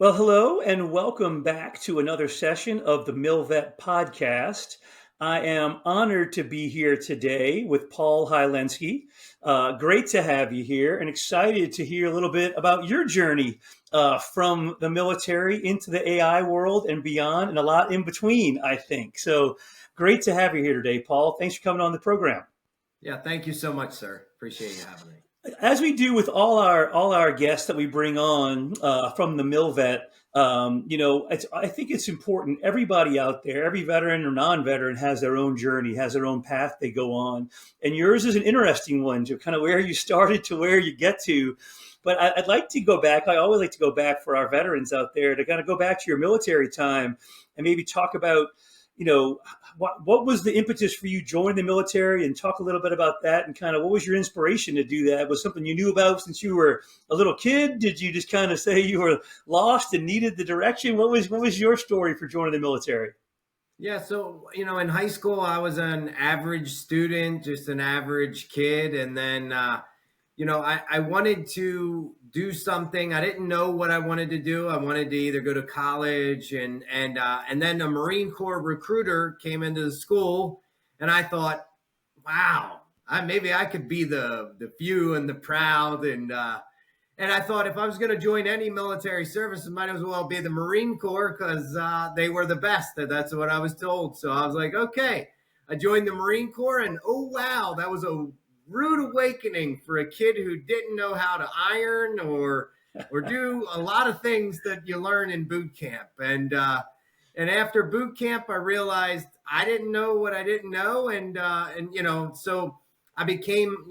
Well, hello and welcome back to another session of the MilVet Podcast. I am honored to be here today with Paul Hylenski. Great to have you here and excited to hear a little bit about your journey from the military into the AI world and beyond, and a lot in between, I think. So great to have you here today, Paul. Thanks for coming on the program. Yeah, thank you so much, sir. Appreciate you having me. As we do with all our guests that we bring on from the MilVet, I think it's important. Everybody out there, every veteran or non-veteran, has their own journey, has their own path they go on, and yours is an interesting one, to kind of where you started to where you get to. But I'd like to go back. I always like to go back for our veterans out there to kind of go back to your military time and maybe talk about, what was the impetus for you joining the military, and talk a little bit about that, and kind of what was your inspiration to do that? Was something you knew about since you were a little kid? Did you just kind of say you were lost and needed the direction? What was your story for joining the military? Yeah, so, in high school, I was an average student, just an average kid. And then, I wanted to do something. I didn't know what I wanted to do. I wanted to either go to college and then a Marine Corps recruiter came into the school, and I thought, wow, maybe I could be the few and the proud. And I thought if I was going to join any military service, it might as well be the Marine Corps because they were the best. That's what I was told. So I was like, okay. I joined the Marine Corps, and oh, wow, that was a rude awakening for a kid who didn't know how to iron or do a lot of things that you learn in boot camp. And after boot camp, I realized I didn't know what I didn't know. So I became,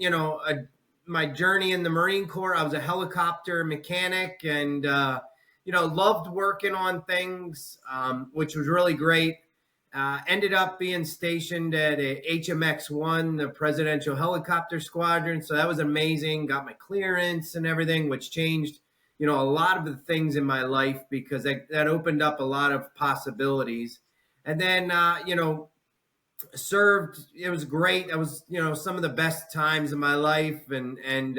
my journey in the Marine Corps. I was a helicopter mechanic and, loved working on things, which was really great. Ended up being stationed at HMX-1, the Presidential Helicopter Squadron. So that was amazing. Got my clearance and everything, which changed, a lot of the things in my life because that opened up a lot of possibilities. And then, served. It was great. It was, some of the best times of my life and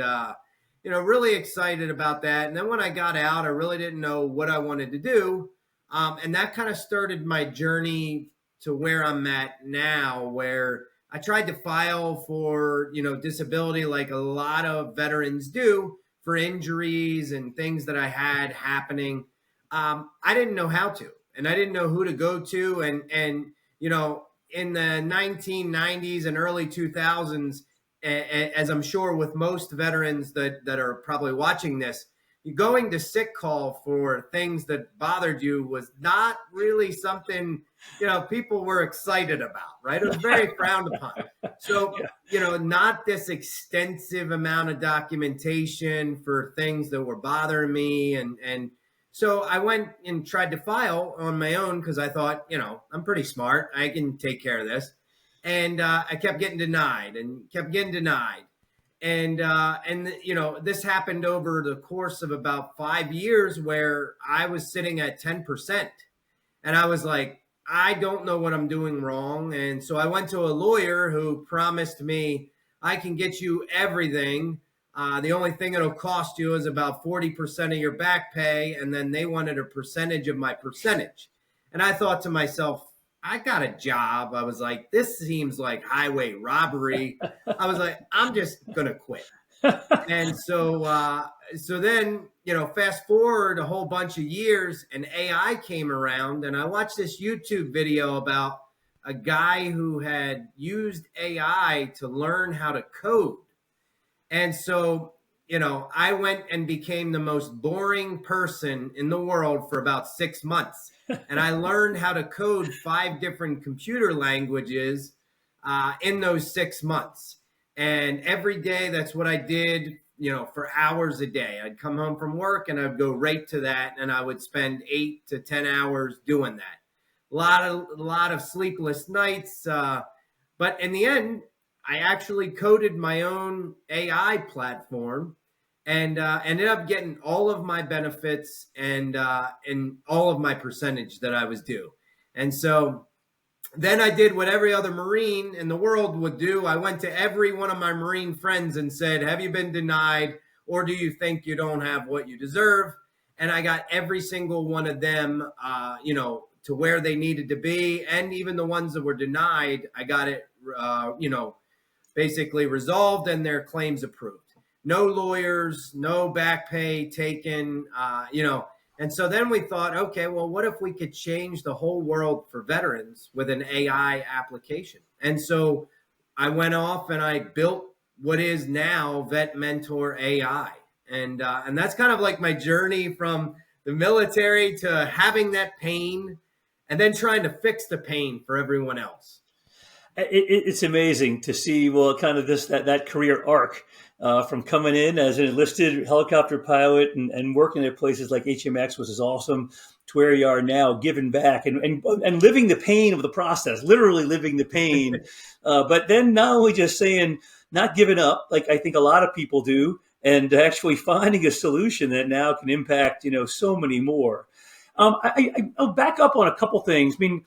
really excited about that. And then when I got out, I really didn't know what I wanted to do. And that kind of started my journey to where I'm at now, where I tried to file for, disability like a lot of veterans do for injuries and things that I had happening. I didn't know how to, and I didn't know who to go to. And in the 1990s and early 2000s, as I'm sure with most veterans that are probably watching this, going to sick call for things that bothered you was not really something, people were excited about, right? It was very frowned upon. So, not this extensive amount of documentation for things that were bothering me. And so I went and tried to file on my own because I thought, I'm pretty smart. I can take care of this. And I kept getting denied and kept getting denied. And this happened over the course of about 5 years where I was sitting at 10%. And I was like, I don't know what I'm doing wrong. And so I went to a lawyer who promised me, I can get you everything. The only thing it'll cost you is about 40% of your back pay. And then they wanted a percentage of my percentage. And I thought to myself, I got a job. I was like, this seems like highway robbery. I was like, I'm just going to quit. And so then, fast forward a whole bunch of years and AI came around, and I watched this YouTube video about a guy who had used AI to learn how to code. And so, I went and became the most boring person in the world for about 6 months. And I learned how to code 5 different computer languages in those 6 months. And every day, that's what I did, for hours a day. I'd come home from work and I'd go right to that. And I would spend 8 to 10 hours doing that. A lot of sleepless nights. But in the end, I actually coded my own AI platform and ended up getting all of my benefits and all of my percentage that I was due. And so then I did what every other Marine in the world would do. I went to every one of my Marine friends and said, have you been denied, or do you think you don't have what you deserve? and I got every single one of them, to where they needed to be. And even the ones that were denied, I got it, basically resolved and their claims approved. No lawyers, no back pay taken, And so then we thought, okay, well, what if we could change the whole world for veterans with an AI application? And so I went off and I built what is now Vet Mentor AI. And that's kind of like my journey from the military to having that pain and then trying to fix the pain for everyone else. It's amazing to see, well, kind of that career arc from coming in as an enlisted helicopter pilot and working at places like HMX, which is awesome, to where you are now, giving back and living the pain of the process, literally living the pain. But then not only just saying, not giving up, like I think a lot of people do, and actually finding a solution that now can impact, so many more. I'll back up on a couple things. I mean,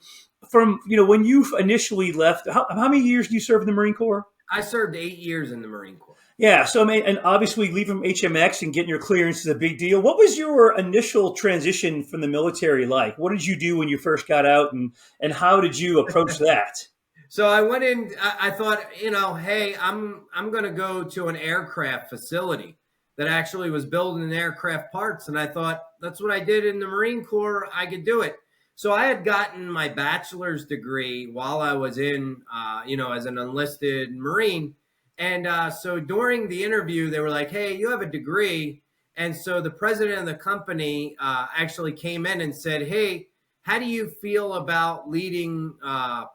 from, when you initially left, how many years do you serve in the Marine Corps? I served 8 years in the Marine Corps. Yeah. So, I mean, and obviously leaving from HMX and getting your clearance is a big deal. What was your initial transition from the military like? What did you do when you first got out, and how did you approach that? So I went in, I thought, hey, I'm going to go to an aircraft facility that actually was building aircraft parts. And I thought, that's what I did in the Marine Corps. I could do it. So I had gotten my bachelor's degree while I was in, as an enlisted Marine. And so during the interview, they were like, hey, you have a degree. And so the president of the company actually came in and said, hey, how do you feel about leading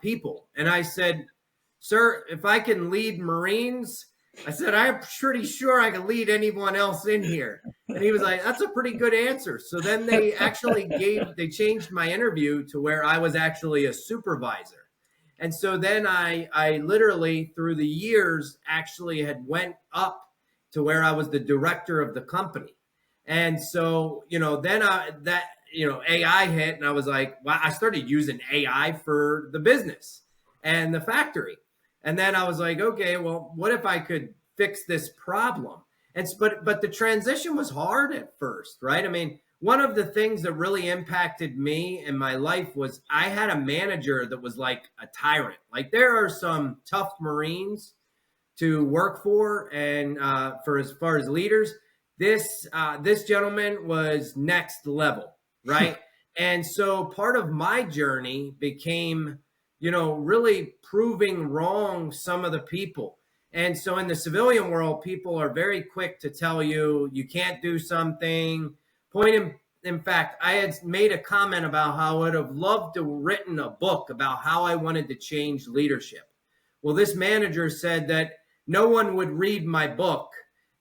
people? And I said, sir, if I can lead Marines, I said, I'm pretty sure I can lead anyone else in here. And he was like, that's a pretty good answer. So then they actually they changed my interview to where I was actually a supervisor. And so then I literally through the years actually had went up to where I was the director of the company. And so, then AI hit and I was like, wow, I started using AI for the business and the factory. And then I was like, okay, well, what if I could fix this problem? But the transition was hard at first, right? I mean, one of the things that really impacted me in my life was I had a manager that was like a tyrant. Like there are some tough Marines to work for, and for as far as leaders, this gentleman was next level, right? And so part of my journey became, really proving wrong some of the people. And so in the civilian world, people are very quick to tell you can't do something. In fact, I had made a comment about how I would have loved to have written a book about how I wanted to change leadership. Well, this manager said that no one would read my book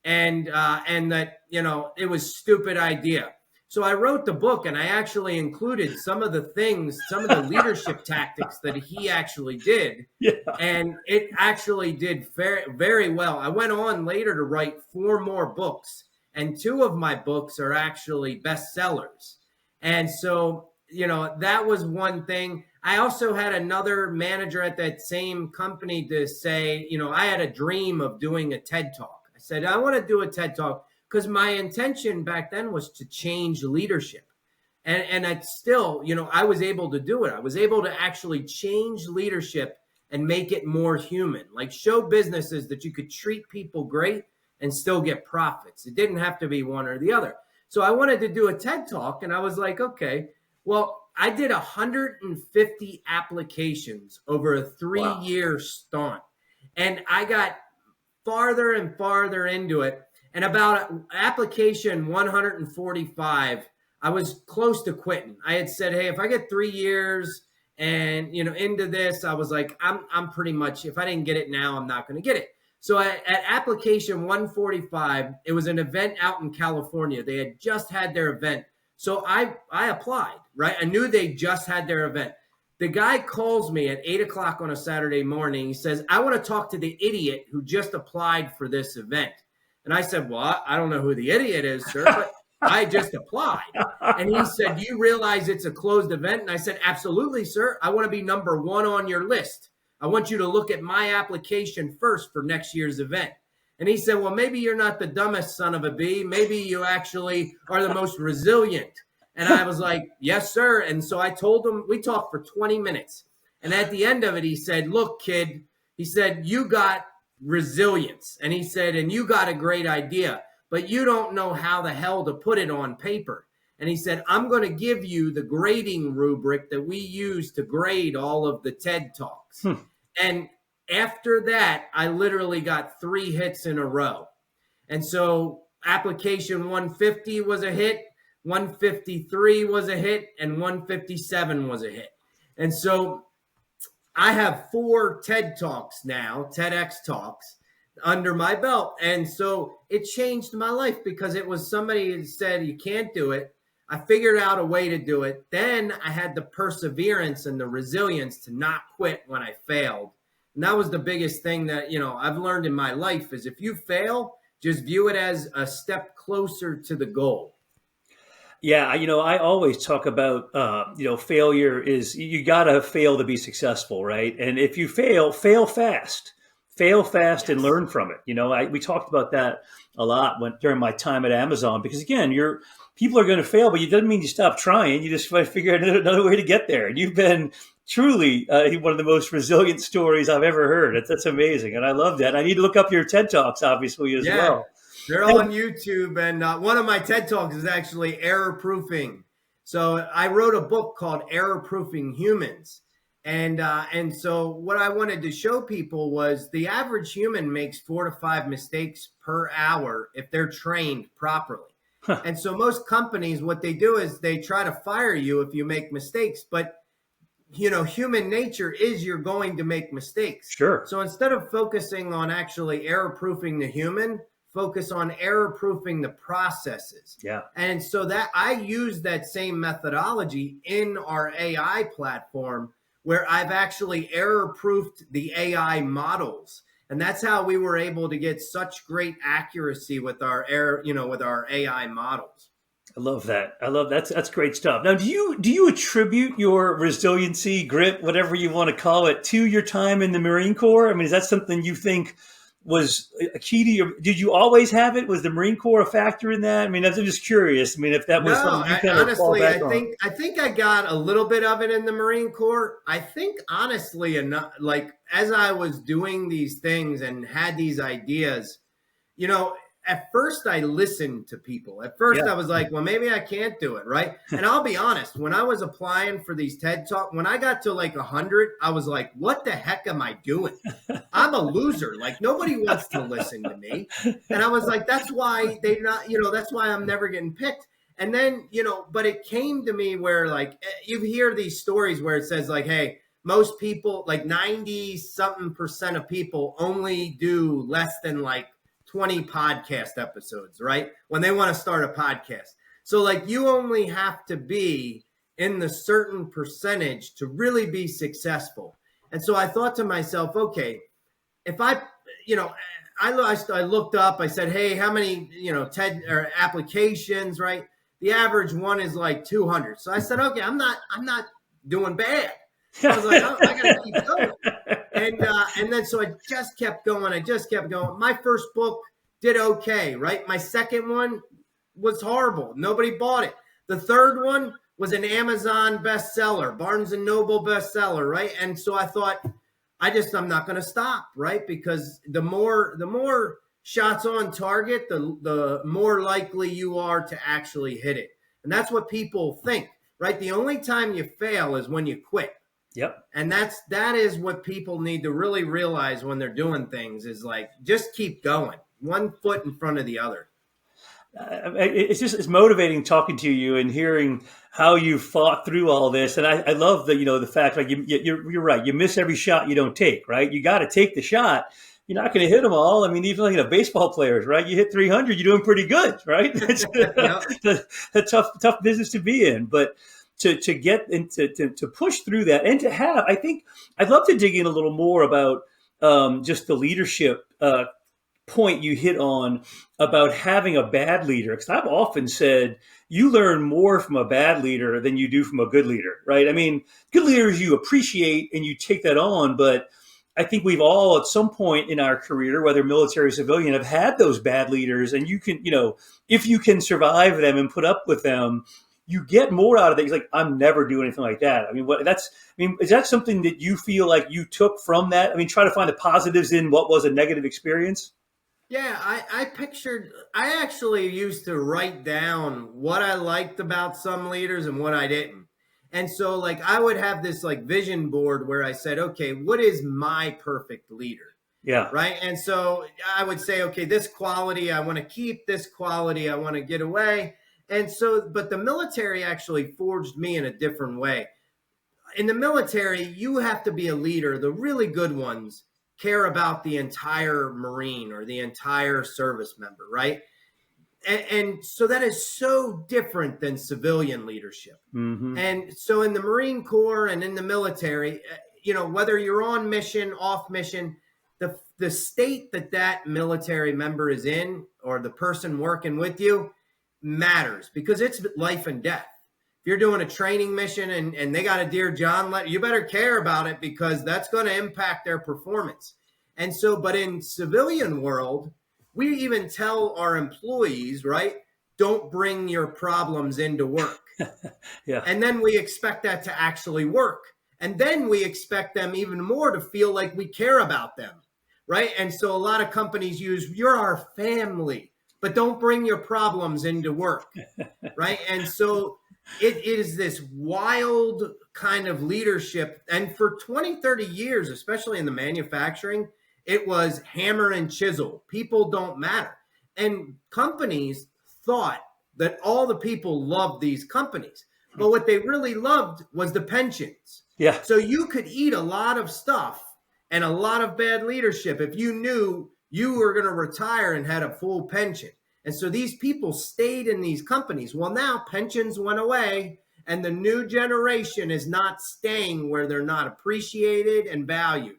and that, it was a stupid idea. So I wrote the book and I actually included some of the leadership tactics that he actually did. Yeah. And it actually did very, very well. I went on later to write 4 more books, and 2 of my books are actually bestsellers. And so, that was one thing. I also had another manager at that same company to say, I had a dream of doing a TED Talk. I said, I want to do a TED Talk, because my intention back then was to change leadership. And I still, I was able to do it. I was able to actually change leadership and make it more human, like show businesses that you could treat people great and still get profits. It didn't have to be one or the other. So I wanted to do a TED Talk, and I was like, okay, well, I did 150 applications over a 3-year stunt. And I got farther and farther into it. And about application 145, I was close to quitting. I had said, hey, if I get 3 years and, into this, I was like, I'm pretty much, if I didn't get it now, I'm not going to get it. So at application 145, it was an event out in California. They had just had their event. So I applied, right? I knew they just had their event. The guy calls me at 8:00 on a Saturday morning. He says, I want to talk to the idiot who just applied for this event. And I said, well, I don't know who the idiot is, sir, but I just applied. And he said, do you realize it's a closed event? And I said, absolutely, sir. I want to be number 1 on your list. I want you to look at my application first for next year's event. And he said, well, maybe you're not the dumbest son of a bee. Maybe you actually are the most resilient. And I was like, yes, sir. And so I told him, we talked for 20 minutes. And at the end of it, he said, look, kid, he said, you got resilience. And he said, and you got a great idea, but you don't know how the hell to put it on paper. And he said, I'm going to give you the grading rubric that we use to grade all of the TED Talks. And after that, I literally got 3 hits in a row. And so application 150 was a hit, 153 was a hit, and 157 was a hit. And so I have 4 TED Talks now, TEDx Talks, under my belt. And so it changed my life because it was somebody that said, you can't do it. I figured out a way to do it. Then I had the perseverance and the resilience to not quit when I failed. And that was the biggest thing that, I've learned in my life is if you fail, just view it as a step closer to the goal. Yeah, I always talk about, failure is you got to fail to be successful, right? And if you fail fast. Fail fast and learn from it. We talked about that a lot during my time at Amazon because, again, people are going to fail, but it doesn't mean you stop trying. You just figure out another way to get there. And you've been truly one of the most resilient stories I've ever heard. That's amazing. And I love that. I need to look up your TED Talks, obviously, as well. They're all on YouTube. And one of my TED Talks is actually error proofing. So I wrote a book called Error Proofing Humans. And so what I wanted to show people was the average human makes 4 to 5 mistakes per hour if they're trained properly. And so most companies, what they do is they try to fire you if you make mistakes. But, human nature is you're going to make mistakes. Sure. So instead of focusing on actually error proofing the human, focus on error proofing the processes. Yeah. And so that I use that same methodology in our AI platform where I've actually error proofed the AI models. And that's how we were able to get such great accuracy with our with our AI models. I love that. That's great stuff. Now, do you attribute your resiliency, grit, whatever you want to call it, to your time in the Marine Corps? I mean, is that something you think was a key to your? Did you always have it? Was the Marine Corps a factor in that? I mean, I'm just curious. I mean, if that was something you kind of fall back on. I think I got a little bit of it in the Marine Corps. I think honestly enough, like as I was doing these things and had these ideas, at first I listened to people. At first I was like, well, maybe I can't do it, right? And I'll be honest, when I was applying for these TED Talks, when I got to like 100, I was like, what the heck am I doing? I'm a loser. Like nobody wants to listen to me. And I was like, that's why that's why I'm never getting picked. And then, but it came to me where like, you hear these stories where it says like, hey, most people, like 90-something% of people only do less than like 20 podcast episodes, right? When they want to start a podcast. So like you only have to be in the certain percentage to really be successful. And so I thought to myself, okay, if I looked up, I said, hey, how many, TED or applications, right? The average one is like 200. So I said, okay, I'm not doing bad. I was like, I gotta keep going. And then so I just kept going. My first book did okay, right? My second one was horrible. Nobody bought it. The third one was an Amazon bestseller, Barnes and Noble bestseller, right? And so I thought, I'm not going to stop, right? Because the more shots on target, the more likely you are to actually hit it. And that's what people think, right? The only time you fail is when you quit. Yep. And that is what people need to really realize when they're doing things is like, just keep going, one foot in front of the other. It's motivating talking to you and hearing how you fought through all this. And I love that, the fact like you're right. You miss every shot you don't take, right? You got to take the shot. You're not going to hit them all. I mean, even baseball players, right? You hit 300, you're doing pretty good, right? It's a tough business to be in, but to get into to push through that and to have, I think I'd love to dig in a little more about just the leadership point you hit on about having a bad leader. Because I've often said you learn more from a bad leader than you do from a good leader, right? I mean, good leaders you appreciate and you take that on, but I think we've all at some point in our career, whether military or civilian, have had those bad leaders, and you can, if you can survive them and put up with them, you get more out of it. He's like, I'm never doing anything like that. I mean, is that something that you feel like you took from that? I mean, try to find the positives in what was a negative experience. Yeah, I actually used to write down what I liked about some leaders and what I didn't. And so like I would have this like vision board where I said, okay, what is my perfect leader? Yeah. Right. And so I would say, okay, this quality I want to keep, this quality I want to get away. And so, but the military actually forged me in a different way. In the military, you have to be a leader. The really good ones care about the entire Marine or the entire service member, right? And so that is so different than civilian leadership. Mm-hmm. And so in the Marine Corps and in the military, whether you're on mission, off mission, the state that military member is in or the person working with you matters because it's life and death. If you're doing a training mission and they got a Dear John letter, you better care about it because that's going to impact their performance. And so, but in civilian world, we even tell our employees, right, don't bring your problems into work. Yeah. And then we expect that to actually work. And then we expect them even more to feel like we care about them, right? And so a lot of companies use, you're our family, but don't bring your problems into work, right? And so it is this wild kind of leadership. And for 20, 30 years, especially in the manufacturing, it was hammer and chisel. People don't matter. And companies thought that all the people loved these companies. But what they really loved was the pensions. Yeah. So you could eat a lot of stuff and a lot of bad leadership if you knew you were going to retire and had a full pension. And so these people stayed in these companies. Well, now pensions went away and the new generation is not staying where they're not appreciated and valued.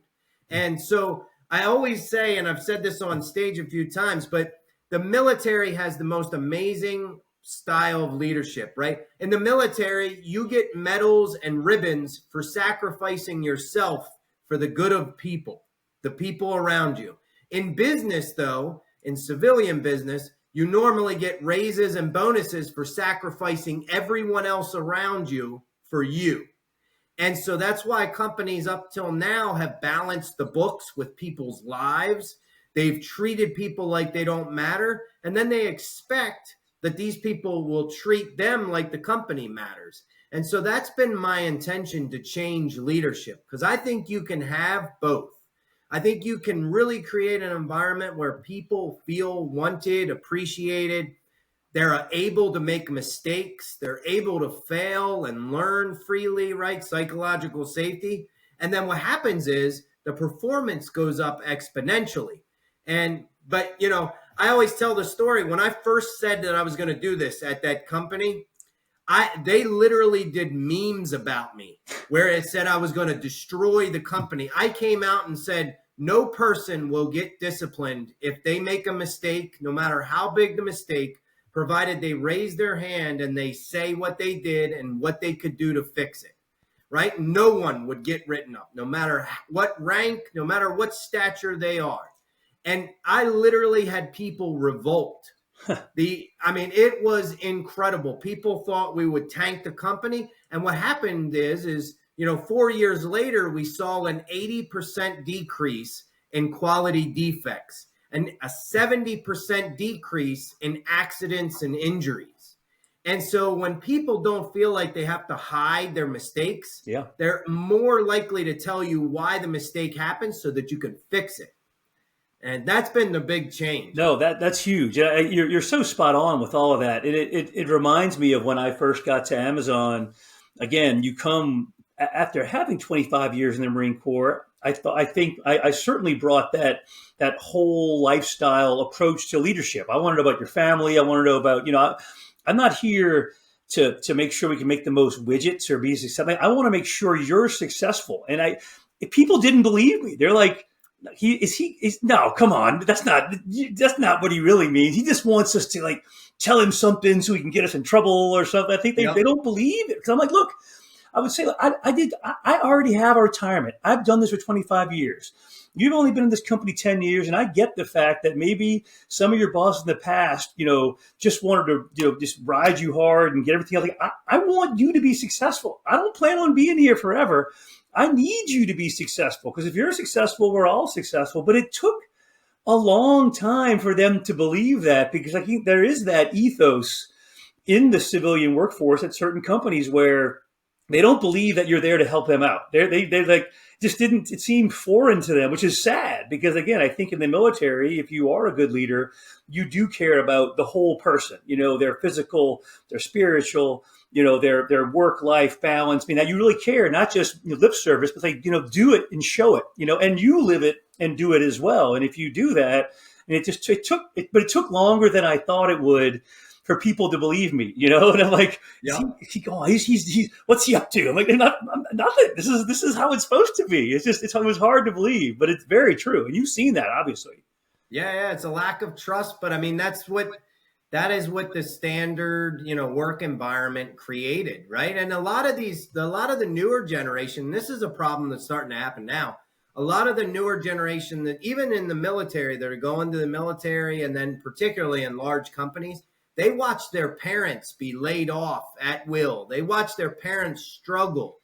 And so I always say, and I've said this on stage a few times, but the military has the most amazing style of leadership, right? In the military, you get medals and ribbons for sacrificing yourself for the good of people, the people around you. In business, though, in civilian business, you normally get raises and bonuses for sacrificing everyone else around you for you. And so that's why companies up till now have balanced the books with people's lives. They've treated people like they don't matter. And then they expect that these people will treat them like the company matters. And so that's been my intention to change leadership because I think you can have both. I think you can really create an environment where people feel wanted, appreciated. They're able to make mistakes. They're able to fail and learn freely, right? Psychological safety. And then what happens is the performance goes up exponentially. But I always tell the story. When I first said that I was going to do this at that company, they literally did memes about me where it said I was going to destroy the company. I came out and said, no person will get disciplined if they make a mistake, no matter how big the mistake, provided they raise their hand and they say what they did and what they could do to fix it, right? No one would get written up, no matter what rank, no matter what stature they are. And I literally had people revolt. It was incredible. People thought we would tank the company. And what happened is 4 years later, we saw an 80% decrease in quality defects and a 70% decrease in accidents and injuries. And so when people don't feel like they have to hide their mistakes, they're more likely to tell you why the mistake happened so that you can fix it. And that's been the big change. No, that's huge. You're so spot on with all of that. It reminds me of when I first got to Amazon. Again, you come after having 25 years in the Marine Corps. I certainly brought that whole lifestyle approach to leadership. I want to know about your family. I want to know about, I'm not here to make sure we can make the most widgets or be successful. I want to make sure you're successful. And if people didn't believe me, they're like, no, come on. That's not what he really means. He just wants us to tell him something so he can get us in trouble or something. I think they don't believe it. Cause I'm like, look, I would say I already have a retirement. I've done this for 25 years. You've only been in this company 10 years, and I get the fact that maybe some of your bosses in the past, just wanted to, just ride you hard and get everything else. Like, I want you to be successful. I don't plan on being here forever. I need you to be successful, because if you're successful, we're all successful. But it took a long time for them to believe that, because I think there is that ethos in the civilian workforce at certain companies where they don't believe that you're there to help them out. They like just didn't. It seemed foreign to them, which is sad, because again, I think in the military, if you are a good leader, you do care about the whole person. Their physical, their spiritual, their work-life balance. I mean, that you really care, not just lip service, but like do it and show it. And you live it and do it as well. And if you do that, and it took longer than I thought it would for people to believe me, and I'm like, yeah. He's what's he up to? I'm like, nothing. This is how it's supposed to be. It was hard to believe, but it's very true. And you've seen that, obviously. Yeah. It's a lack of trust, but I mean, that is what the standard, work environment created. Right. And a lot of the newer generation, this is a problem that's starting to happen now. A lot of the newer generation that even in the military, that are going to the military, and then particularly in large companies, they watch their parents be laid off at will. They watch their parents struggle.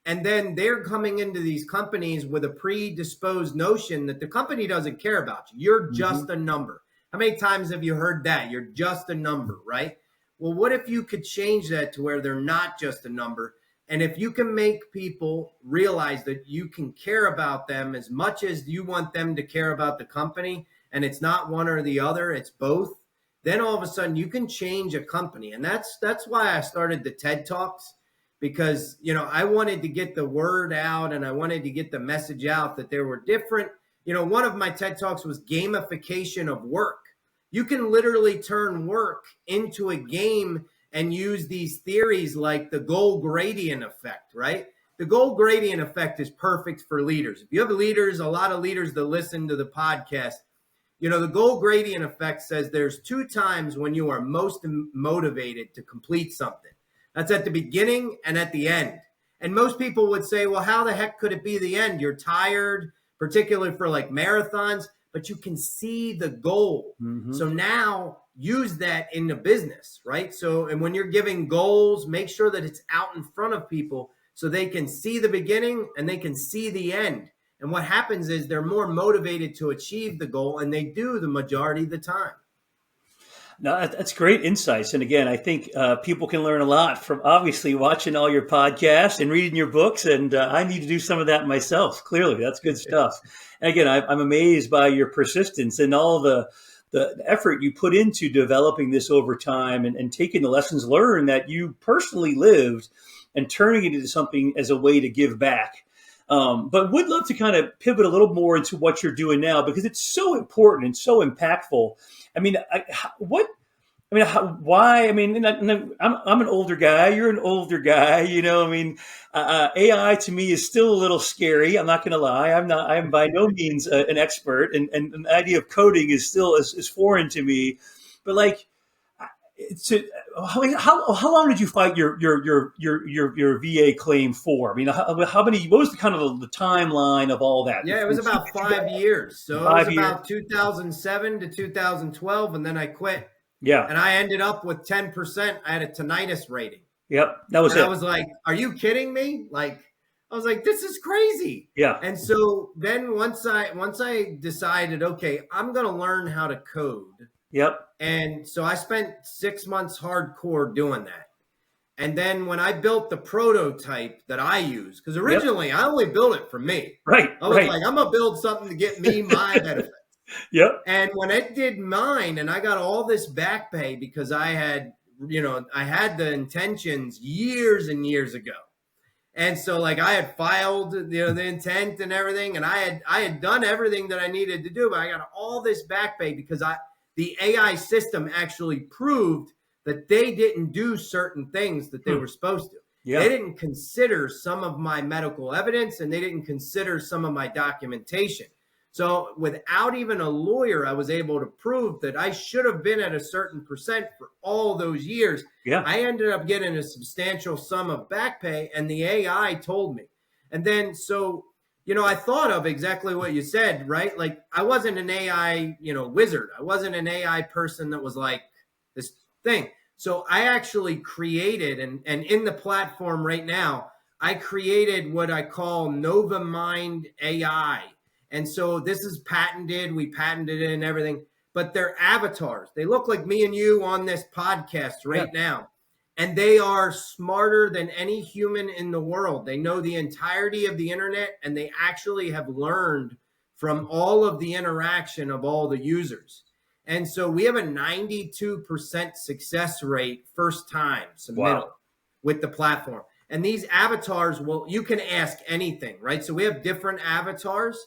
And then they're coming into these companies with a predisposed notion that the company doesn't care about you. You're just a number. How many times have you heard that? You're just a number, right? Well, what if you could change that to where they're not just a number? And if you can make people realize that you can care about them as much as you want them to care about the company, and it's not one or the other, it's both, then all of a sudden you can change a company. And that's why I started the TED Talks, because, I wanted to get the word out, and I wanted to get the message out that there were different, one of my TED Talks was gamification of work. You can literally turn work into a game and use these theories like the goal gradient effect, right? The goal gradient effect is perfect for leaders. If you have leaders, a lot of leaders that listen to the podcast, the goal gradient effect says there's 2 times when you are most motivated to complete something. That's at the beginning and at the end. And most people would say, well, how the heck could it be the end? You're tired, particularly for like marathons, but you can see the goal. So now use that in the business, right? So, and when you're giving goals, make sure that it's out in front of people so they can see the beginning and they can see the end. And what happens is they're more motivated to achieve the goal, and they do the majority of the time. No, that's great insights. And again, I think people can learn a lot from obviously watching all your podcasts and reading your books. And I need to do some of that myself. Clearly, that's good stuff. And again, I'm amazed by your persistence and all the effort you put into developing this over time, and taking the lessons learned that you personally lived and turning it into something as a way to give back. But would love to kind of pivot a little more into what you're doing now, because it's so important and so impactful. I mean, why? I mean, I'm an older guy. You're an older guy. AI to me is still a little scary. I'm not going to lie. I'm by no means an expert, and the idea of coding is still is foreign to me. But like, how long did you fight your VA claim for? I mean, how many? What was the kind of the timeline of all that? Yeah, it was about 5 years. So it was about 2007 to 2012, and then I quit. Yeah, and I ended up with 10%. I had a tinnitus rating. Yep, that was it. I was like, "Are you kidding me?" Like, I was like, "This is crazy." Yeah. And so then once I decided, okay, I'm going to learn how to code. Yep. And so I spent 6 months hardcore doing that. And then when I built the prototype that I use, because originally I only built it for me. Right. I was like, I'm going to build something to get me my benefit. Yep. And when it did mine, and I got all this back pay because I had the intentions years and years ago. And so like I had filed, the intent and everything, and I had done everything that I needed to do, but I got all this back pay because the AI system actually proved that they didn't do certain things that they were supposed to. Yeah. They didn't consider some of my medical evidence, and they didn't consider some of my documentation. So without even a lawyer, I was able to prove that I should have been at a certain percent for all those years. Yeah. I ended up getting a substantial sum of back pay, and the AI told me. And then, so, I thought of exactly what you said, right? Like, I wasn't an AI, wizard. I wasn't an AI person that was like this thing. So I actually created, and in the platform right now, I created what I call Nova Mind AI. And so this is patented. We patented it and everything, but they're avatars. They look like me and you on this podcast right now. And they are smarter than any human in the world. They know the entirety of the internet, and they actually have learned from all of the interaction of all the users. And so we have a 92% success rate first time submittal with the platform. And these avatars, well, you can ask anything, right? So we have different avatars.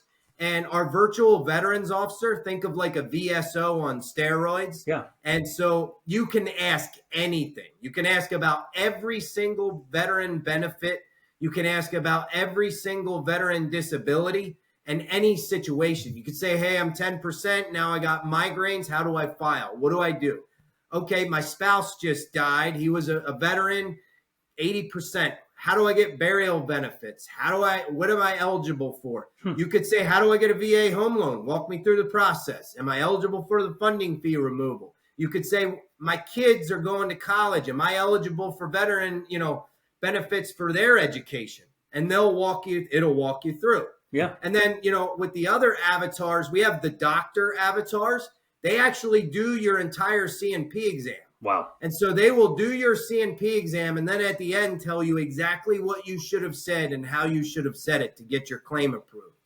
And our virtual veterans officer, think of like a VSO on steroids. Yeah. And so you can ask anything. You can ask about every single veteran benefit. You can ask about every single veteran disability and any situation. You could say, hey, I'm 10%. Now I got migraines. How do I file? What do I do? Okay, my spouse just died. He was a veteran, 80%. How do I get burial benefits? What am I eligible for? You could say, how do I get a VA home loan? Walk me through the process. Am I eligible for the funding fee removal? You could say, my kids are going to college. Am I eligible for veteran, benefits for their education? And it'll walk you through. Yeah. And then, with the other avatars, we have the doctor avatars. They actually do your entire CNP exam. Wow. And so they will do your CNP exam, and then at the end tell you exactly what you should have said and how you should have said it to get your claim approved.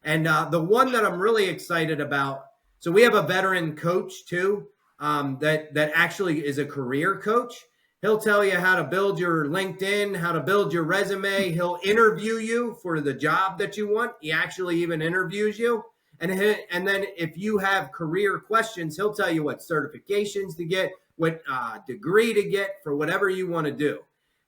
And the one that I'm really excited about, so we have a veteran coach too, that actually is a career coach. He'll tell you how to build your LinkedIn, how to build your resume. He'll interview you for the job that you want. He actually even interviews you. And then if you have career questions, he'll tell you what certifications to get, what degree to get for whatever you want to do.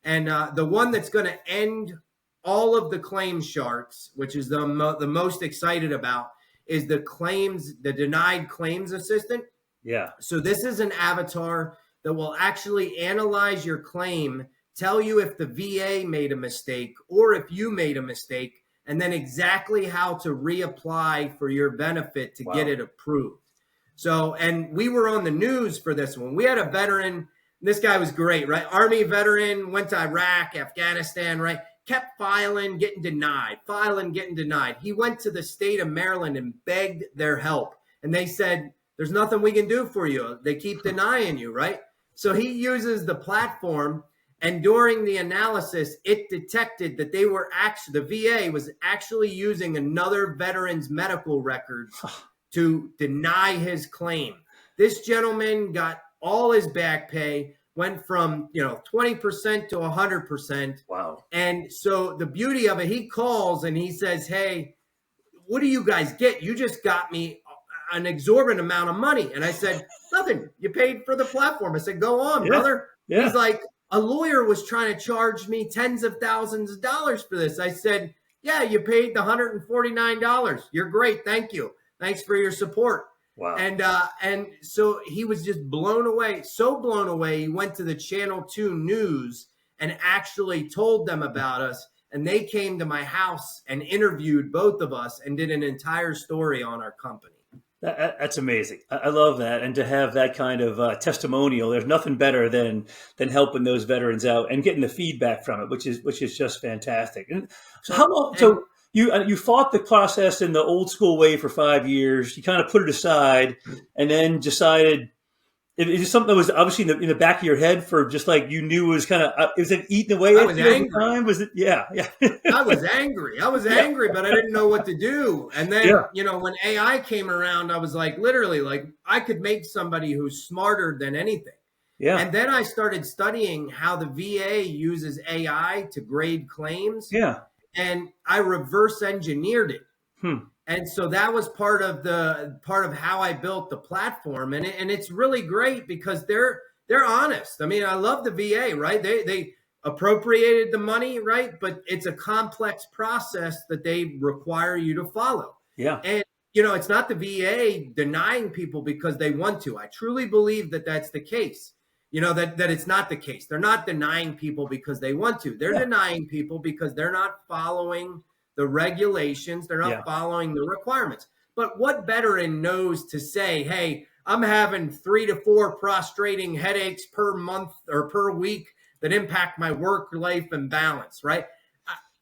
And the one that's going to end all of the claim sharks, which is the most excited about, is the denied claims assistant. Yeah. So this is an avatar that will actually analyze your claim, tell you if the VA made a mistake or if you made a mistake, and then exactly how to reapply for your benefit to get it approved. So, and we were on the news for this one. We had a veteran. This guy was great, right? Army veteran, went to Iraq, Afghanistan, right? Kept filing, getting denied. He went to the state of Maryland and begged their help. And they said, there's nothing we can do for you. They keep denying you, right? So he uses the platform, and during the analysis, it detected that the VA was actually using another veteran's medical records to deny his claim. This gentleman got all his back pay, went from 20% to 100%. Wow. And so the beauty of it, he calls and he says, hey, what do you guys get? You just got me an exorbitant amount of money. And I said, nothing. You paid for the platform. I said, go on, brother. Yeah. He's like, a lawyer was trying to charge me tens of thousands of dollars for this. I said, yeah, you paid the $149. You're great. Thank you. Thanks for your support. Wow. And so he was just blown away, so blown away. He went to the Channel 2 News and actually told them about us. And they came to my house and interviewed both of us and did an entire story on our company. That's amazing. I love that. And to have that kind of testimonial, there's nothing better than helping those veterans out and getting the feedback from it, which is just fantastic. And so how long? So you fought the process in the old school way for 5 years. You kind of put it aside, and then decided it was something that was obviously in the back of your head for just like you knew it was kind of it was eating away at you over time. Was it? Yeah. I was angry. But I didn't know what to do. And then when AI came around, I was like literally like I could make somebody who's smarter than anything. Yeah. And then I started studying how the VA uses AI to grade claims. Yeah. And I reverse engineered it. And so that was part of how I built the platform. And it's really great because they're honest. I mean, I love the VA, right? They appropriated the money, right? But it's a complex process that they require you to follow. Yeah. And it's not the VA denying people because they want to. I truly believe that that's the case. That it's not the case. They're not denying people because they want to. They're denying people because they're not following the regulations. They're not following the requirements. But what veteran knows to say, hey, I'm having 3 to 4 prostrating headaches per month or per week that impact my work-life and balance, right?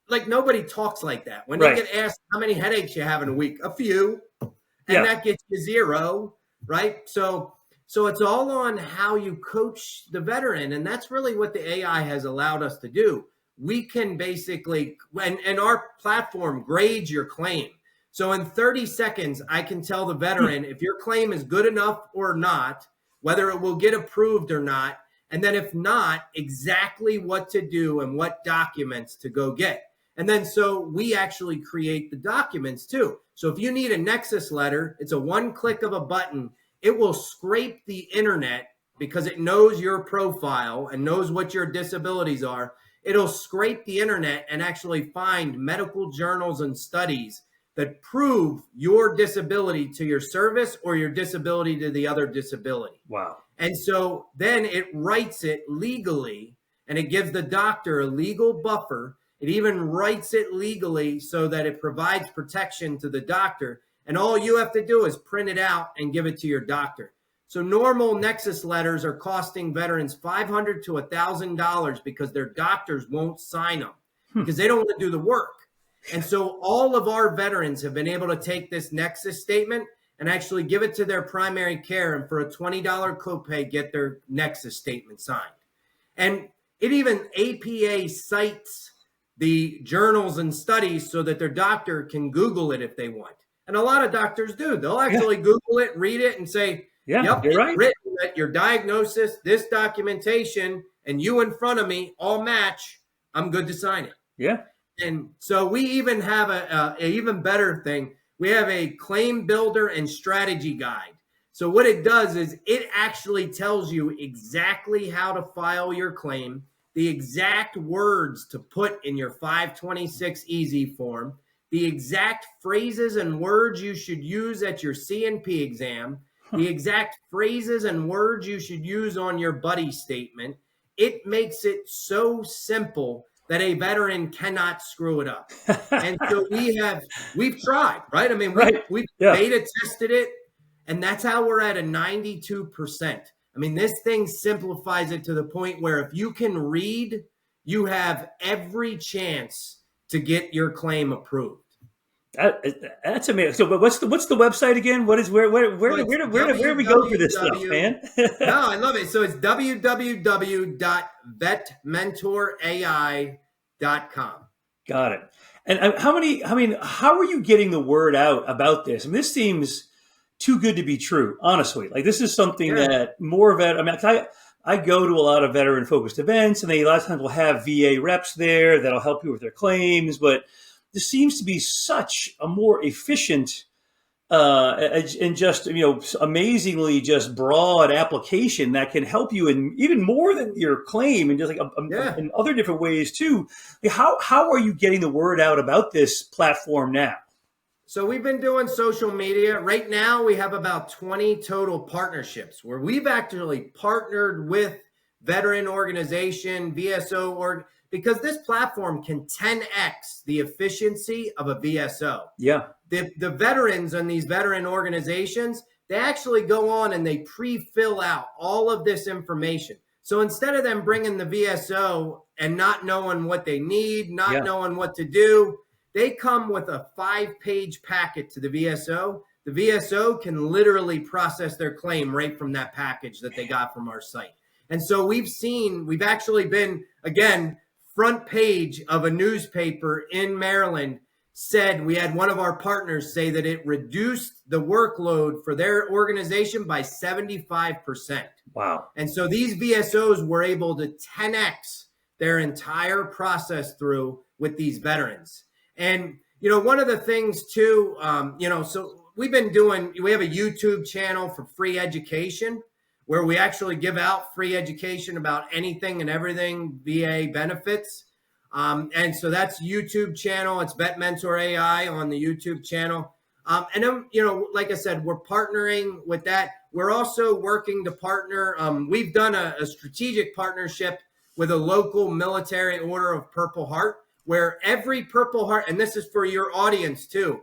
Like nobody talks like that. When they get asked how many headaches you have in a week, a few, and that gets you 0, right? So it's all on how you coach the veteran. And that's really what the AI has allowed us to do. We can basically, and our platform grades your claim. So in 30 seconds, I can tell the veteran if your claim is good enough or not, whether it will get approved or not. And then if not, exactly what to do and what documents to go get. And then so we actually create the documents too. So if you need a Nexus letter, it's a one click of a button. It will scrape the internet because it knows your profile and knows what your disabilities are. It'll scrape the internet and actually find medical journals and studies that prove your disability to your service or your disability to the other disability. Wow. And so then it writes it legally and it gives the doctor a legal buffer. It even writes it legally so that it provides protection to the doctor. And all you have to do is print it out and give it to your doctor. So normal Nexus letters are costing veterans $500 to $1,000 because their doctors won't sign them because they don't want to do the work. And so all of our veterans have been able to take this Nexus statement and actually give it to their primary care and for a $20 copay, get their Nexus statement signed. And it even APA cites the journals and studies so that their doctor can Google it if they want. And a lot of doctors do. They'll actually Google it, read it, and say, yep, you're it's right. written that your diagnosis, this documentation, and you in front of me all match. I'm good to sign it. Yeah. And so we even have a even better thing. We have a claim builder and strategy guide. So what it does is it actually tells you exactly how to file your claim, the exact words to put in your 526 easy form, the exact phrases and words you should use at your C&P exam, the exact phrases and words you should use on your buddy statement. It makes it so simple that a veteran cannot screw it up. And so we've tried, right? I mean, we've beta tested it, and that's how we're at a 92%. I mean, this thing simplifies it to the point where if you can read, you have every chance to get your claim approved. That's amazing. So, but what's the website again? Where do we go for this stuff, man? No, I love it. So it's www.vetmentorai.com. Got it. And how are you getting the word out about this? I mean, this seems too good to be true, honestly. Like this is something that more I go to a lot of veteran focused events, and they a lot of times will have VA reps there that'll help you with their claims, but this seems to be such a more efficient and just, amazingly just broad application that can help you in even more than your claim and just like in other different ways too. How are you getting the word out about this platform now? So we've been doing social media. Right now we have about 20 total partnerships where we've actually partnered with veteran organization, VSO because this platform can 10x the efficiency of a VSO. Yeah. The veterans and these veteran organizations, they actually go on and they pre-fill out all of this information. So instead of them bringing the VSO and not knowing what they need, not knowing what to do, they come with a 5-page packet to the VSO. The VSO can literally process their claim right from that package that they got from our site. And so we've actually been, again, front page of a newspaper in Maryland said, we had one of our partners say that it reduced the workload for their organization by 75%. Wow. And so these VSOs were able to 10x their entire process through with these veterans. And, one of the things too, so we have a YouTube channel for free education where we actually give out free education about anything and everything VA benefits. And so that's YouTube channel. It's Vet Mentor AI on the YouTube channel. And then, like I said, we're partnering with that. We're also working to partner. We've done a strategic partnership with a local military order of Purple Heart, where every Purple Heart, and this is for your audience too,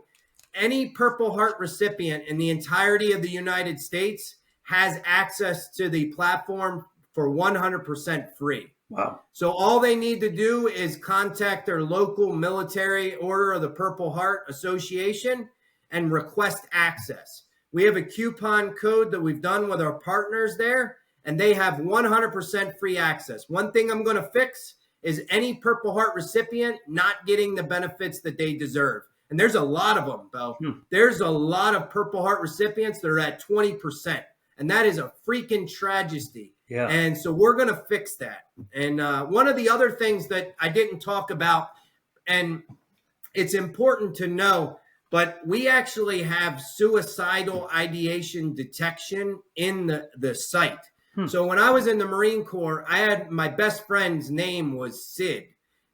any Purple Heart recipient in the entirety of the United States has access to the platform for 100% free. Wow. So all they need to do is contact their local military order of the Purple Heart Association and request access. We have a coupon code that we've done with our partners there, and they have 100% free access. One thing I'm going to fix is any Purple Heart recipient not getting the benefits that they deserve. And there's a lot of them, Beau. There's a lot of Purple Heart recipients that are at 20%. And that is a freaking tragedy. Yeah. And so we're going to fix that. And one of the other things that I didn't talk about, and it's important to know, but we actually have suicidal ideation detection in the site. So when I was in the Marine Corps, I had my best friend's name was Sid,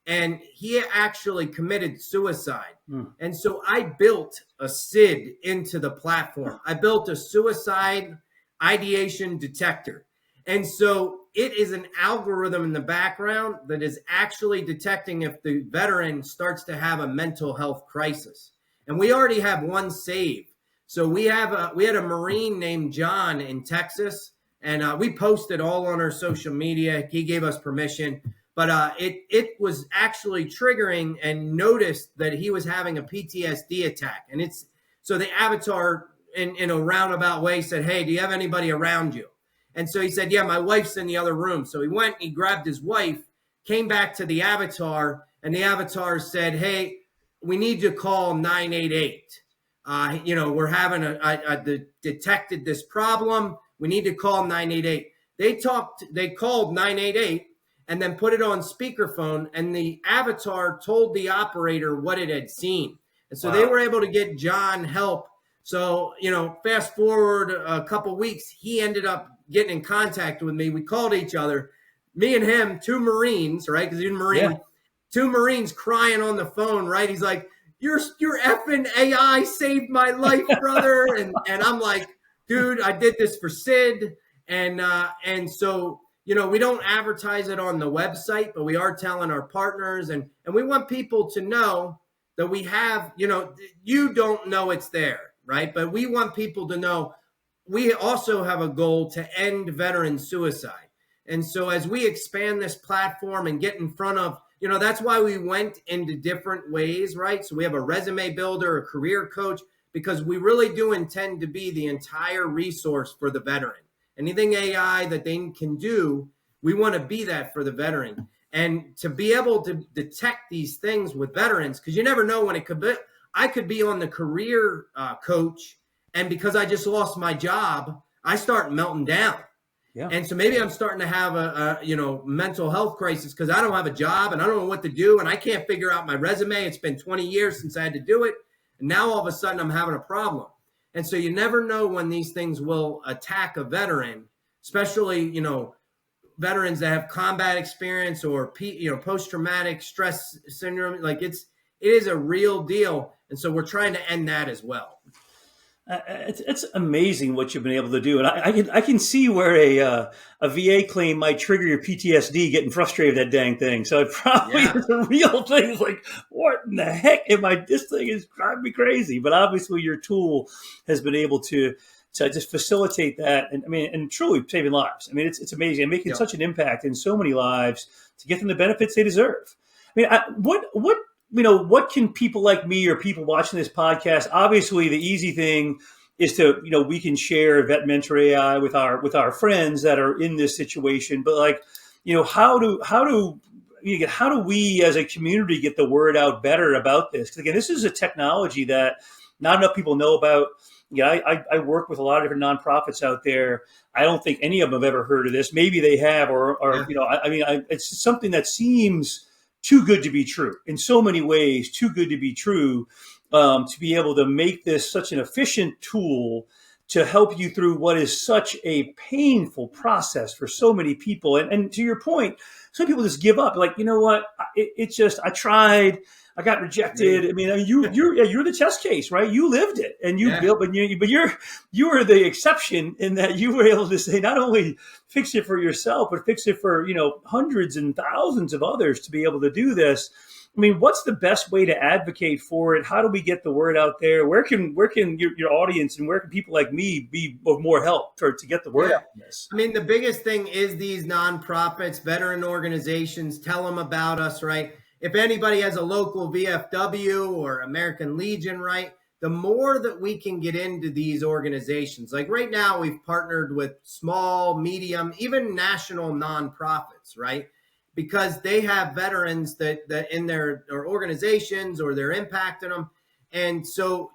and he actually committed suicide. And so I built a SID into the platform. I built a suicide ideation detector. And so it is an algorithm in the background that is actually detecting if the veteran starts to have a mental health crisis. And we already have one saved. So we had a Marine named John in Texas, and we posted all on our social media. He gave us permission, but it was actually triggering and noticed that he was having a PTSD attack. And so the avatar in a roundabout way said, "Hey, do you have anybody around you?" And so he said, "Yeah, my wife's in the other room." So he went, he grabbed his wife, came back to the avatar, and the avatar said, "Hey, we need to call 988. We're having detected this problem. We need to call 988. They called 988 and then put it on speakerphone, and the avatar told the operator what it had seen. And so they were able to get John help. So, fast forward a couple weeks, he ended up getting in contact with me. We called each other, me and him, two Marines, right? Because he's a Marine. Yeah. Two Marines crying on the phone, right? He's like, your effing AI saved my life, brother. and I'm like, dude, I did this for Sid. And so, we don't advertise it on the website, but we are telling our partners, and we want people to know that we have, you don't know it's there, right? But we want people to know we also have a goal to end veteran suicide. And so as we expand this platform and get in front of, that's why we went into different ways, right? So we have a resume builder, a career coach, because we really do intend to be the entire resource for the veteran. Anything AI that they can do, we want to be that for the veteran. And to be able to detect these things with veterans, because you never know when it could be. I could be on the career coach, and because I just lost my job, I start melting down. Yeah. And so maybe I'm starting to have a mental health crisis because I don't have a job and I don't know what to do, and I can't figure out my resume. It's been 20 years since I had to do it. And now all of a sudden I'm having a problem. And so you never know when these things will attack a veteran, especially, veterans that have combat experience or, post-traumatic stress syndrome. Like it is a real deal. And so we're trying to end that as well. It's amazing what you've been able to do. And I can see where a VA claim might trigger your PTSD getting frustrated with that dang thing. So it probably is a real thing. It's like, what in the heck this thing is driving me crazy. But obviously your tool has been able to just facilitate that. And truly saving lives. It's amazing. And making such an impact in so many lives to get them the benefits they deserve. What can people like me or people watching this podcast? Obviously, the easy thing is to, we can share Vet Mentor AI with our friends that are in this situation. But how do we as a community get the word out better about this? Because again, this is a technology that not enough people know about. I work with a lot of different nonprofits out there. I don't think any of them have ever heard of this. Maybe they have, it's something that seems too good to be true in so many ways, too good to be true, to be able to make this such an efficient tool to help you through what is such a painful process for so many people. And to your point, some people just give up. Like, you know what? It's just, I tried. I got rejected. I mean, you're the test case, right? You lived it, and you built, but you were the exception in that you were able to say not only fix it for yourself, but fix it for hundreds and thousands of others to be able to do this. I mean, what's the best way to advocate for it? How do we get the word out there? Where can your audience and where can people like me be of more help to get the word out on this? I mean, the biggest thing is these nonprofits, veteran organizations, tell them about us, right? If anybody has a local VFW or American Legion, right, the more that we can get into these organizations, like right now we've partnered with small, medium, even national nonprofits, right? Because they have veterans that in their organizations or they're impacting them. And so,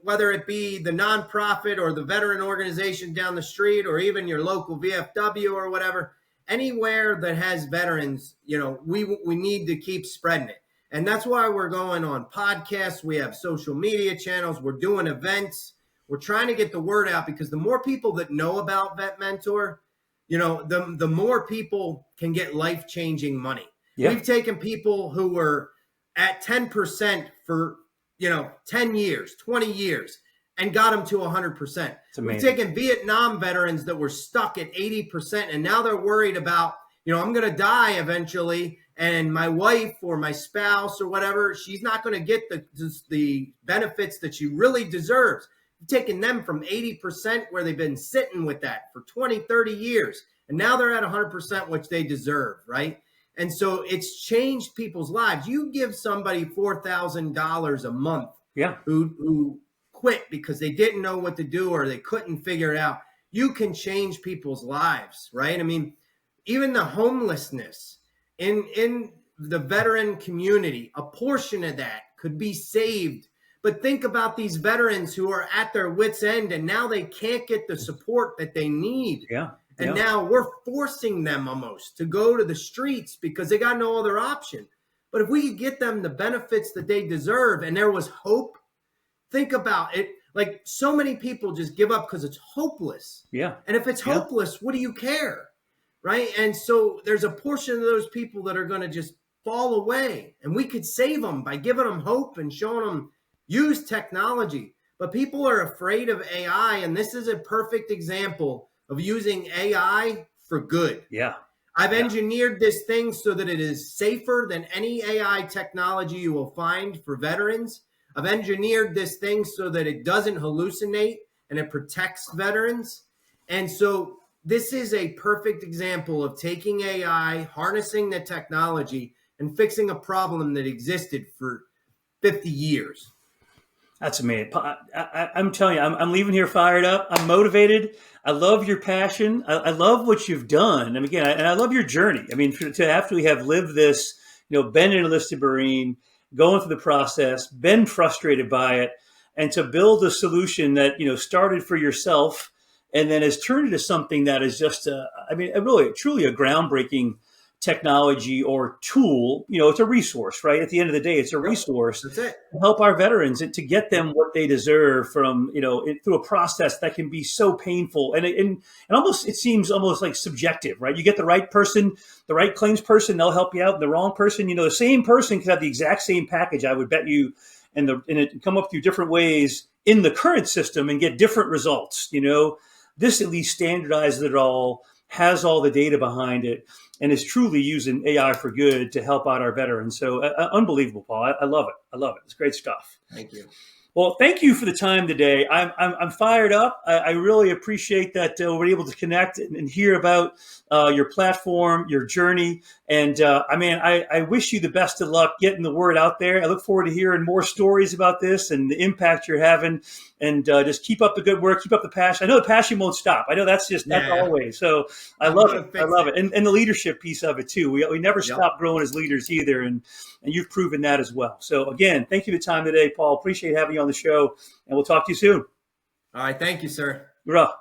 whether it be the nonprofit or the veteran organization down the street or even your local VFW or whatever, anywhere that has veterans, we need to keep spreading it. And that's why we're going on podcasts. We have social media channels. We're doing events. We're trying to get the word out because the more people that know about Vet Mentor, the more people can get life-changing money. Yeah. We've taken people who were at 10% for, 10 years, 20 years, and got them to 100%. We've taken Vietnam veterans that were stuck at 80%, and now they're worried about, I'm going to die eventually, and my wife or my spouse or whatever, she's not going to get the benefits that she really deserves. We've taken them from 80% where they've been sitting with that for 20, 30 years, and now they're at 100%, which they deserve, right? And so it's changed people's lives. You give somebody $4,000 a month who quit because they didn't know what to do or they couldn't figure it out. You can change people's lives, right? I mean, even the homelessness in the veteran community, a portion of that could be saved. But think about these veterans who are at their wits' end and now they can't get the support that they need. Yeah. And now we're forcing them almost to go to the streets because they got no other option. But if we could get them the benefits that they deserve and there was hope, think about it. Like so many people just give up because it's hopeless. Yeah. And if it's hopeless, what do you care? Right. And so there's a portion of those people that are going to just fall away, and we could save them by giving them hope and showing them use technology. But people are afraid of AI. And this is a perfect example of using AI for good. Yeah. I've engineered this thing so that it is safer than any AI technology you will find for veterans. I've engineered this thing so that it doesn't hallucinate and it protects veterans. And so this is a perfect example of taking AI, harnessing the technology, and fixing a problem that existed for 50 years. That's amazing. I'm telling you, I'm leaving here fired up. I'm motivated. I love your passion. I love what you've done. And again, I love your journey. I mean, to after we have lived this, been an enlisted Marine, going through the process, been frustrated by it, and to build a solution that, started for yourself and then has turned into something that is just, truly a groundbreaking technology or tool. It's a resource, right? At the end of the day, it's a resource to help our veterans and to get them what they deserve from, through a process that can be so painful. And almost, it seems almost like subjective, right? You get the right person, the right claims person, they'll help you out. And the wrong person, the same person could have the exact same package, I would bet you, and it come up through different ways in the current system and get different results. This at least standardizes it all, has all the data behind it, and is truly using AI for good to help out our veterans. So unbelievable, Paul. I love it. I love it. It's great stuff. Thank you. Well, thank you for the time today. I'm fired up. I really appreciate that we're able to connect and hear about your platform, your journey. And I wish you the best of luck getting the word out there. I look forward to hearing more stories about this and the impact you're having. And just keep up the good work, keep up the passion. I know the passion won't stop. I know that's always. So I love it. I love it. And the leadership piece of it too. We never stop growing as leaders either. And you've proven that as well. So again, thank you for the time today, Paul. Appreciate having you on the show, and we'll talk to you soon. All right. Thank you, sir. Hurrah.